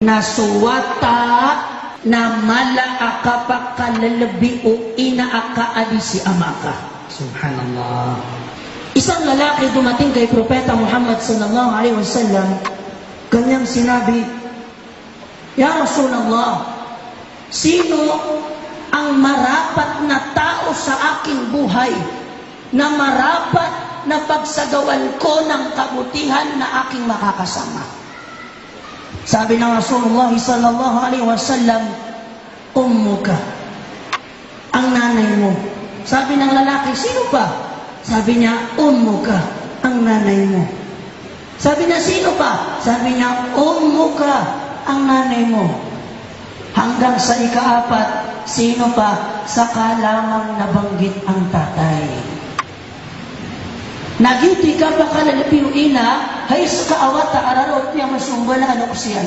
nasuwata na mala akapak kalalabi o inaakaali si amaka. Subhanallah. Isang lalaki dumating kay Propeta Muhammad sallallahu alaihi wasallam, kanyang sinabi, "Ya Rasulullah, sino ang marapat na tao sa aking buhay na marapat na pagsagawan ko ng kabutihan na aking makakasama?" Sabi ng Rasulullah sallallahu alaihi wasallam, "Ummuka," ang nanay mo. Sabi ng lalaki, "Sino pa?" Sabi niya, "Ummuka," ang nanay mo. Sabi niya, "Sino pa?" Sabi niya, "Ummuka," ang nanay mo. Hanggang sa ikaapat, sino pa? Saka lamang nabanggit ang tatay. Nagiti ka pa kalalapiw ina, hay sa kaawat ararot niya masumbala ano ko siyan.